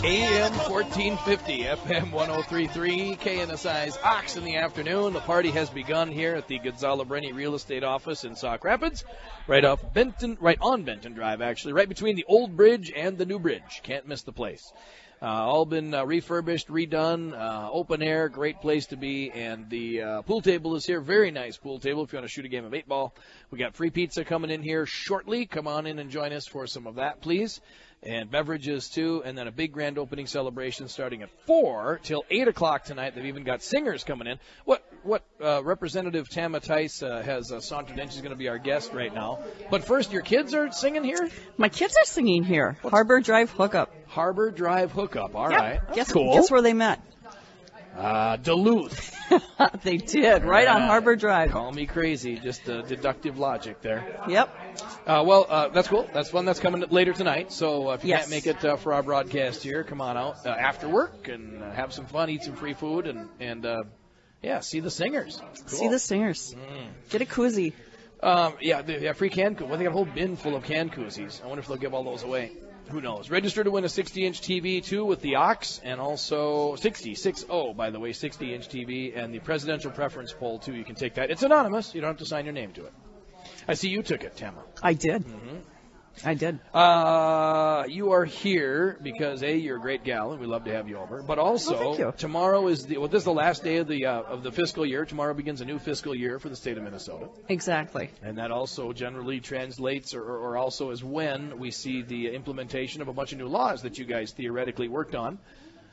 AM1450, FM1033, KNSI's Ox in the afternoon. The party has begun here at the Gonzalo Brenny Real Estate Office in Sauk Rapids, right on Benton Drive, actually, right between the old bridge and the new bridge. Can't miss the place. All been refurbished, redone, open air, great place to be, and the pool table is here. Very nice pool table if you want to shoot a game of 8-ball. We got free pizza coming in here shortly. Come on in and join us for some of that, please. And beverages, too, and then a big grand opening celebration starting at 4 till 8 o'clock tonight. They've even got singers coming in. What Representative Tama Theis has sauntered in. She's going to be our guest right now. But first, your kids are singing here? My kids are singing here. Harbor Drive Hookup. Harbor Drive Hookup. All right. That's cool. Guess where they met? Duluth. They did, right on Harbor Drive. Call me crazy, just deductive logic there. Yep. That's cool. That's fun. That's coming later tonight. So if you can't make it for our broadcast here, come on out after work and have some fun, eat some free food, and see the singers. Cool. See the singers. Get a koozie. They have free can. Well, they got a whole bin full of can koozies. I wonder if they'll give all those away. Who knows? Register to win a 60-inch TV, too, with the Ox, and also 60 60-inch TV, and the presidential preference poll, too. You can take that. It's anonymous. You don't have to sign your name to it. I see you took it, Tama. I did. I did. You are here because, A, you're a great gal, and we love to have you over. But also, tomorrow is this is the last day of the fiscal year. Tomorrow begins a new fiscal year for the state of Minnesota. Exactly. And that also generally translates or also is when we see the implementation of a bunch of new laws that you guys theoretically worked on.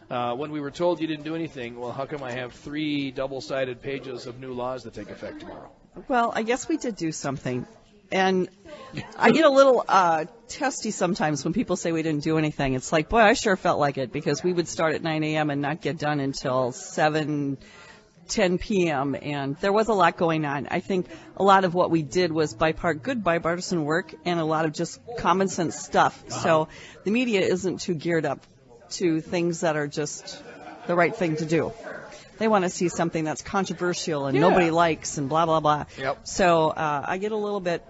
When we were told you didn't do anything, well, how come I have 3 double-sided pages of new laws that take effect tomorrow? Well, I guess we did do something. And I get a little testy sometimes when people say we didn't do anything. It's like, boy, I sure felt like it, because we would start at 9 a.m. and not get done until 10 p.m., and there was a lot going on. I think a lot of what we did was good bipartisan work and a lot of just common sense stuff. So the media isn't too geared up to things that are just the right thing to do. They want to see something that's controversial and nobody likes and blah, blah, blah. Yep. So I get a little bit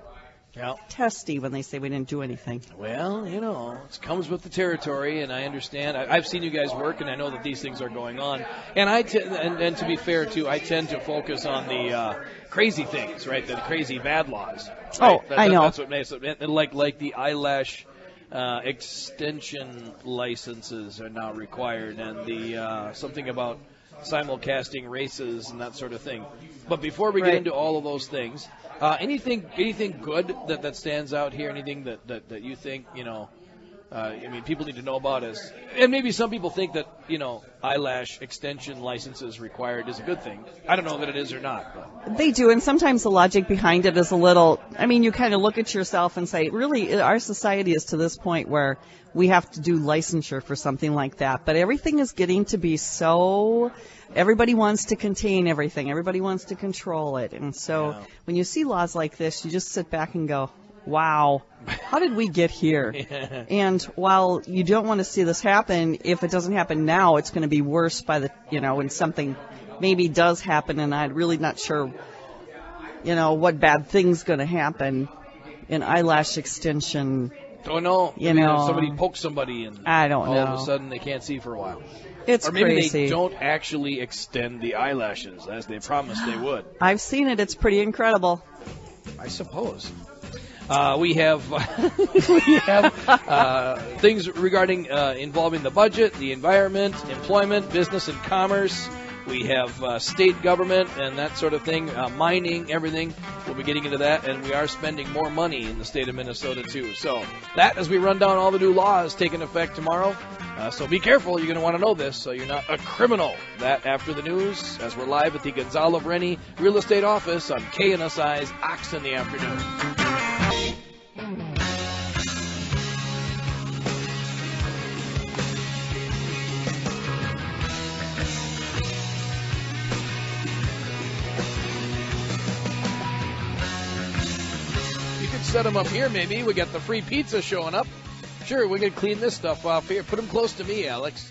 testy when they say we didn't do anything. Well, it comes with the territory, and I understand. I've seen you guys work, and I know that these things are going on. And and to be fair, too, I tend to focus on the crazy things, right, the crazy bad laws. Right? I know. That's what makes it. Like the eyelash extension licenses are now required, and the something about simulcasting races and that sort of thing. But before we get into all of those things, anything good that stands out here? Anything that you think, people need to know about and maybe some people think that, eyelash extension licenses required is a good thing. I don't know that it is or not. But. They do, and sometimes the logic behind it is a little, you kind of look at yourself and say, really, our society is to this point where we have to do licensure for something like that. But everything is getting to be so, everybody wants to contain everything. Everybody wants to control it. And so when you see laws like this, you just sit back and go, wow, how did we get here? And while you don't want to see this happen, if it doesn't happen now, it's going to be worse by when something maybe does happen, and I'm really not sure, what bad thing's going to happen. An eyelash extension. Don't know. Somebody pokes somebody and I don't know. All of a sudden they can't see for a while. It's or maybe crazy. They don't actually extend the eyelashes as they promised they would. I've seen it. It's pretty incredible. I suppose. We have things regarding involving the budget, the environment, employment, business and commerce. We have state government and that sort of thing, mining, everything. We'll be getting into that, and we are spending more money in the state of Minnesota, too. So that, as we run down all the new laws taking effect tomorrow. So be careful. You're going to want to know this so you're not a criminal. That after the news, as we're live at the Gonzalo Brenny Real Estate Office on KNSI's Ox in the Afternoon. Set them up here, maybe. We got the free pizza showing up. Sure, we can clean this stuff off here. Put them close to me, Alex.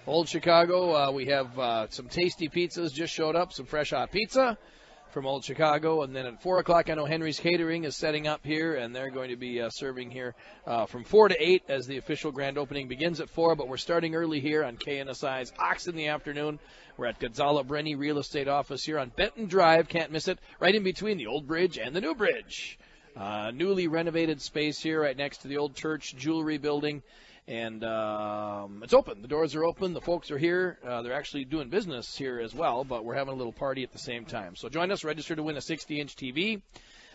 Old Chicago, we have some tasty pizzas just showed up, some fresh hot pizza. from Old Chicago. And then at 4 o'clock, I know Henry's Catering is setting up here, and they're going to be serving here from 4 to 8 as the official grand opening begins at 4. But we're starting early here on KNSI's Ox in the afternoon. We're at Gonzalo Brenny Real Estate Office here on Benton Drive. Can't miss it. Right in between the old bridge and the new bridge. Newly renovated space here right next to the old church jewelry building. And it's open. The doors are open. The folks are here. They're actually doing business here as well, but we're having a little party at the same time. So join us. Register to win a 60-inch TV,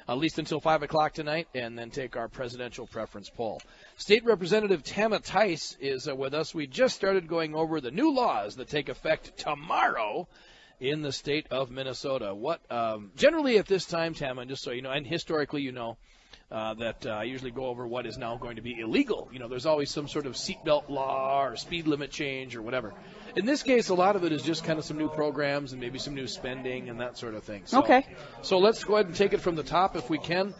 at least until 5 o'clock tonight, and then take our presidential preference poll. State Representative Tama Theis is with us. We just started going over the new laws that take effect tomorrow in the state of Minnesota. What generally at this time, Tama, just so you know, and historically you know, that I usually go over what is now going to be illegal. You know, there's always some sort of seatbelt law or speed limit change or whatever. In this case, a lot of it is just kind of some new programs and maybe some new spending and that sort of thing. So, okay. So let's go ahead and take it from the top if we can.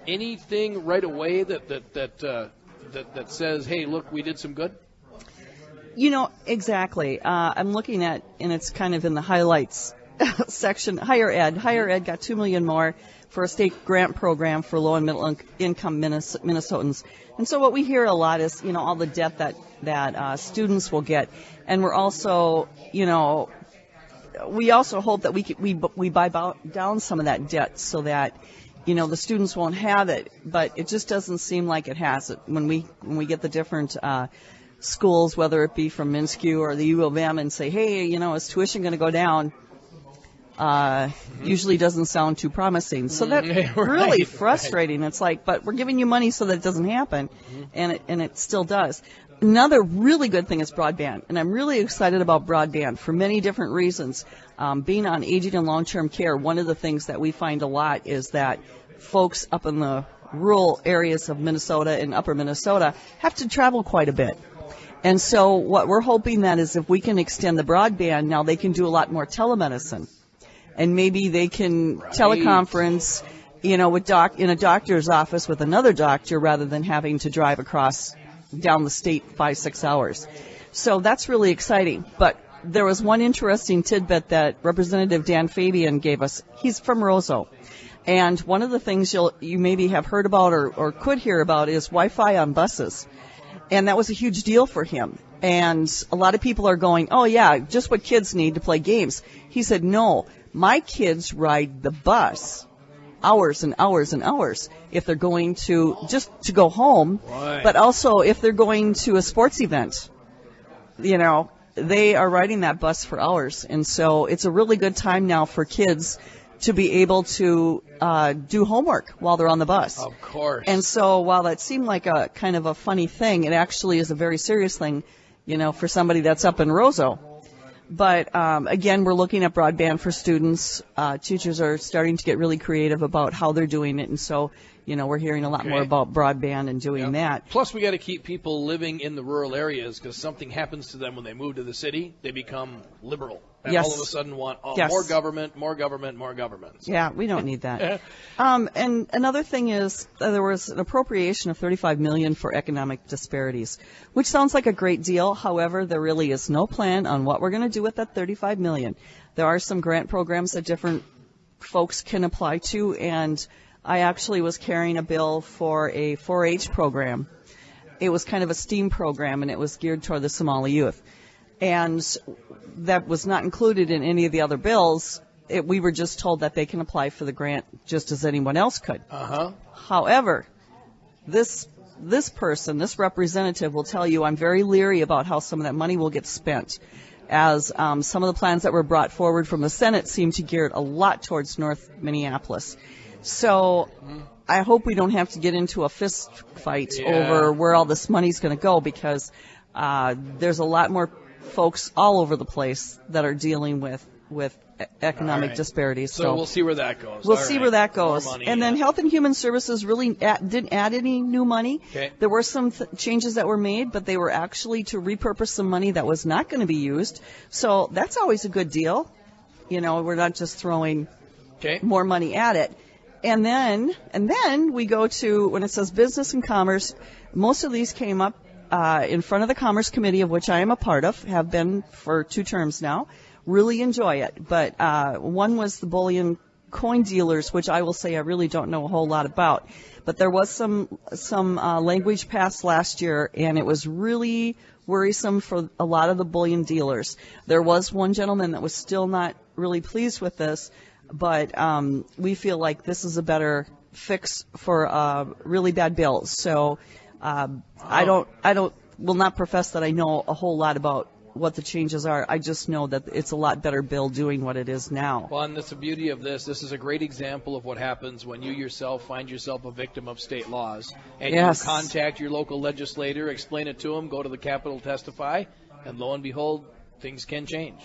Anything right away that says, hey, look, we did some good? You know, exactly. I'm looking at, and it's kind of in the highlights section, higher ed. Higher ed got $2 million more for a state grant program for low and middle income Minnesotans. And so what we hear a lot is, you know, all the debt that students will get. And we're also, you know, we also hope that we buy down some of that debt so that, you know, the students won't have it. But it just doesn't seem like it has it. When we get the different schools, whether it be from Minskew or the U of M, and say, hey, you know, is tuition going to go down? Usually doesn't sound too promising. So that's really frustrating. It's like, but we're giving you money so that it doesn't happen, and it still does. Another really good thing is broadband, and I'm really excited about broadband for many different reasons. Being on aging and long-term care, one of the things that we find a lot is that folks up in the rural areas of Minnesota and upper Minnesota have to travel quite a bit. And so what we're hoping that is if we can extend the broadband, now they can do a lot more telemedicine. And maybe they can teleconference, you know, in a doctor's office with another doctor rather than having to drive across down the state 5-6 hours. So that's really exciting. But there was one interesting tidbit that Representative Dan Fabian gave us. He's from Roseau. And one of the things you maybe have heard about or could hear about is Wi-Fi on buses. And that was a huge deal for him. And a lot of people are going, oh, yeah, just what kids need to play games. He said, no, my kids ride the bus hours and hours and hours if they're going to just to go home, but also if they're going to a sports event. You know, they are riding that bus for hours. And so it's a really good time now for kids to be able to do homework while they're on the bus. Of course. And so while that seemed like a kind of a funny thing, it actually is a very serious thing, you know, for somebody that's up in Roseau. But again, we're looking at broadband for students. Teachers are starting to get really creative about how they're doing it. And so, you know, we're hearing a lot more about broadband and doing that. Plus, we got to keep people living in the rural areas because something happens to them when they move to the city. They become liberal. And all of a sudden want more government, more government, more government. So. Yeah, we don't need that. And another thing is there was an appropriation of $35 million for economic disparities, which sounds like a great deal. However, there really is no plan on what we're going to do with that $35 million. There are some grant programs that different folks can apply to, and I actually was carrying a bill for a 4-H program. It was kind of a STEAM program, and it was geared toward the Somali youth. And that was not included in any of the other bills. We were just told that they can apply for the grant just as anyone else could. However, this representative will tell you I'm very leery about how some of that money will get spent, as some of the plans that were brought forward from the Senate seem to gear it a lot towards North Minneapolis. So I hope we don't have to get into a fist fight over where all this money's going to go, because there's a lot more folks all over the place that are dealing with economic disparities. So we'll see where that goes. We'll see where that goes. And then Health and Human Services really didn't add any new money. Okay. There were some changes that were made, but they were actually to repurpose some money that was not going to be used. So that's always a good deal. You know, we're not just throwing more money at it. And then we go to, when it says business and commerce, most of these came up in front of the Commerce Committee, of which I am a part of, have been for 2 terms now, really enjoy it. But one was the bullion coin dealers, which I will say I really don't know a whole lot about. But there was some language passed last year, and it was really worrisome for a lot of the bullion dealers. There was one gentleman that was still not really pleased with this, but we feel like this is a better fix for really bad bills. So I will not profess that I know a whole lot about what the changes are. I just know that it's a lot better bill doing what it is now. Well, and that's the beauty of this. This is a great example of what happens when you yourself find yourself a victim of state laws. And Yes. you contact your local legislator, explain it to them, go to the Capitol, testify, and lo and behold, things can change.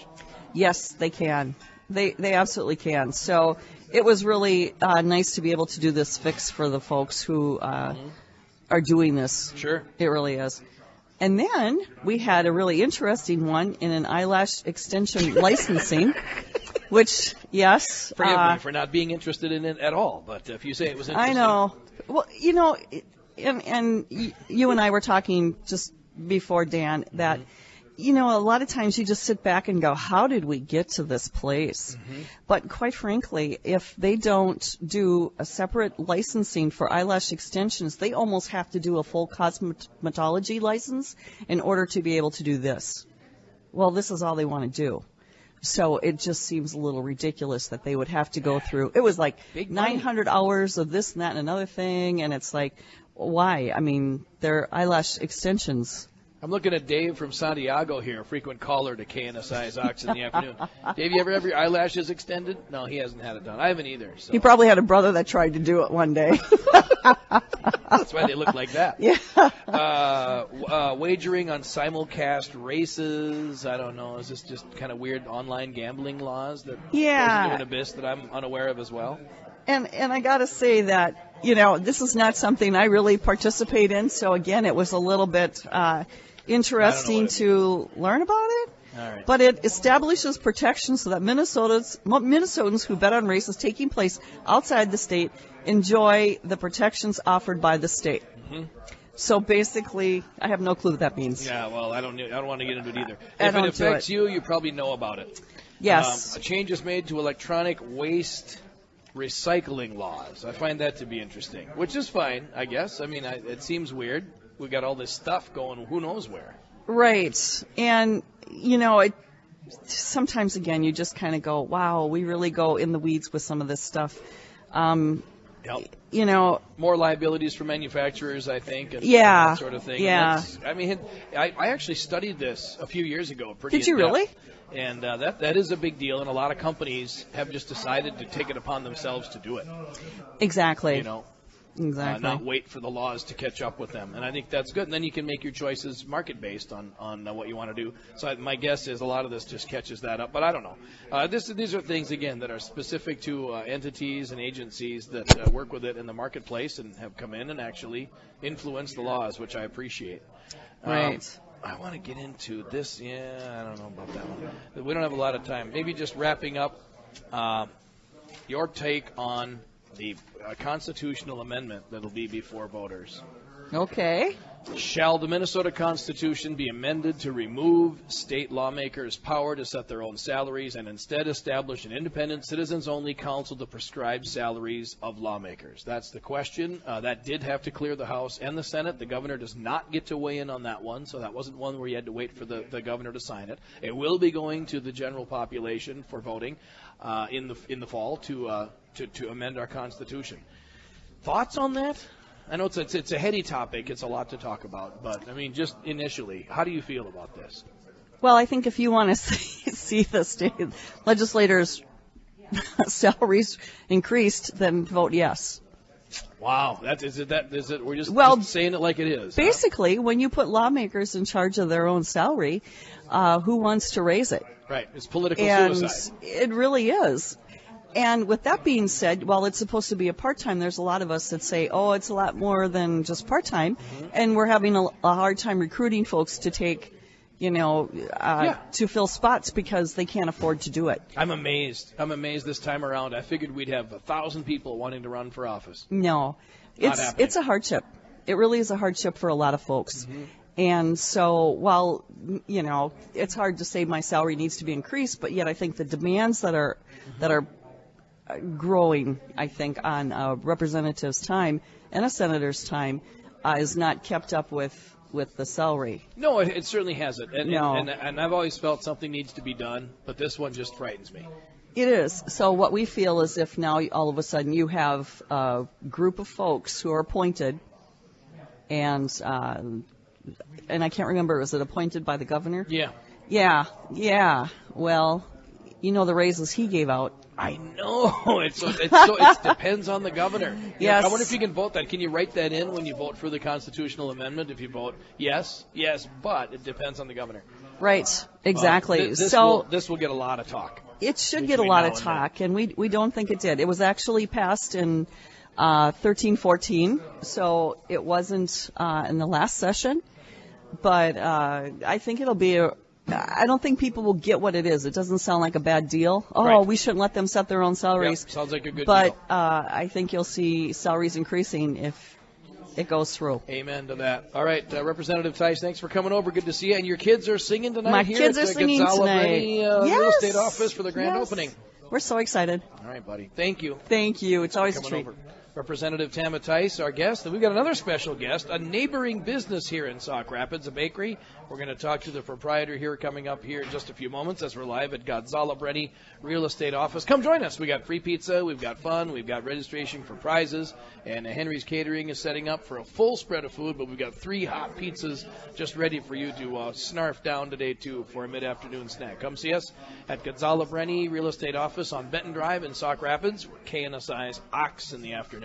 Yes, they can. They absolutely can. So it was really nice to be able to do this fix for the folks who are doing this. Sure. It really is. And then we had a really interesting one in an eyelash extension licensing, which, yes. Forgive me for not being interested in it at all, but if you say it was interesting. I know. Well, you know, and you and I were talking just before, Dan, that, you know, a lot of times you just sit back and go, how did we get to this place? But quite frankly, if they don't do a separate licensing for eyelash extensions, they almost have to do a full cosmetology license in order to be able to do this. Well, this is all they want to do. So it just seems a little ridiculous that they would have to go through. It was like 900 hours of this and that and another thing, and it's like, why? I mean, they're eyelash extensions. I'm looking at Dave from Santiago here, a frequent caller to KNSI's Ox in the afternoon. Dave, you ever have your eyelashes extended? No, he hasn't had it done. I haven't either. So. He probably had a brother that tried to do it one day. That's why they look like that. Yeah. Wagering on simulcast races. I don't know. Is this just kind of weird online gambling laws that goes into an abyss that I'm unaware of as well? And I got to say that, you know, this is not something I really participate in. So, again, it was a little bit interesting to learn about it. All right. But it establishes protections so that Minnesotans who bet on races taking place outside the state enjoy the protections offered by the state. So basically, I have no clue what that means. Yeah, well, I don't want to get into it either. If it affects you, you probably know about it. Yes. A change is made to electronic waste recycling laws. I find that to be interesting, which is fine, I guess. I mean, it seems weird. We got all this stuff going who knows where. Right. And, you know, sometimes, again, you just kind of go, wow, we really go in the weeds with some of this stuff. You know, more liabilities for manufacturers, I think, and that sort of thing. Yeah. I mean, I actually studied this a few years ago. Did you really? And that is a big deal, and a lot of companies have just decided to take it upon themselves to do it. Exactly. You know, exactly. Not wait for the laws to catch up with them. And I think that's good. And then you can make your choices market-based on what you want to do. So my guess is a lot of this just catches that up. But I don't know. These are things, again, that are specific to entities and agencies that work with it in the marketplace and have come in and actually influence the laws, which I appreciate. Right. I want to get into this. Yeah, I don't know about that one. We don't have a lot of time. Maybe just wrapping up your take on the constitutional amendment that will be before voters. Okay. Shall the Minnesota Constitution be amended to remove state lawmakers' power to set their own salaries and instead establish an independent citizens-only council to prescribe salaries of lawmakers? That's the question. That did have to clear the House and the Senate. The governor does not get to weigh in on that one, so that wasn't one where you had to wait for the governor to sign it. It will be going to the general population for voting in the fall to amend our Constitution. Thoughts on that? I know it's a heady topic. It's a lot to talk about. But, I mean, just initially, how do you feel about this? Well, I think if you want to see the state legislators' salaries increased, then vote yes. Wow. Is it? We're just saying it like it is. Basically, when you put lawmakers in charge of their own salary, who wants to raise it? Right. It's political suicide. It really is. And with that being said, while it's supposed to be a part-time, there's a lot of us that say, oh, it's a lot more than just part-time. And we're having a hard time recruiting folks to take, to fill spots because they can't afford to do it. I'm amazed this time around. I figured we'd have 1,000 people wanting to run for office. No. It's a hardship. It really is a hardship for a lot of folks. And so while, it's hard to say my salary needs to be increased, but yet I think the demands that are growing, I think, on a representative's time and a senator's time is not kept up with the salary. No, it certainly hasn't. And, No. and I've always felt something needs to be done, but this one just frightens me. It is. So what we feel is if now all of a sudden you have a group of folks who are appointed, and I can't remember, was it appointed by the governor? Yeah. Yeah. Well, the raises he gave out. I know. It depends on the governor. Yes. I wonder if you can vote that. Can you write that in when you vote for the constitutional amendment? If you vote yes, but it depends on the governor. Right. Exactly. This will get a lot of talk. It should get a lot of talk, and we don't think it did. It was actually passed in 13-14, so it wasn't in the last session. But I think it'll be I don't think people will get what it is. It doesn't sound like a bad deal. Oh, right. We shouldn't let them set their own salaries. Yep, sounds like a good deal. But I think you'll see salaries increasing if it goes through. Amen to that. All right, Representative Theis, thanks for coming over. Good to see you. And your kids are singing tonight My here kids at are the singing Gonzalo tonight. Brenny Real Estate Office for the grand opening. We're so excited. All right, buddy. Thank you. Thank you. It's always a treat. Over. Representative Tama Theis, our guest, and we've got another special guest, a neighboring business here in Sauk Rapids, a bakery. We're going to talk to the proprietor here coming up here in just a few moments as we're live at Gonzalo Brenny Real Estate Office. Come join us. We got free pizza, we've got fun, we've got registration for prizes, and Henry's Catering is setting up for a full spread of food, but we've got 3 hot pizzas just ready for you to snarf down today, too, for a mid-afternoon snack. Come see us at Gonzalo Brenny Real Estate Office on Benton Drive in Sauk Rapids, KNSI's Ox in the afternoon.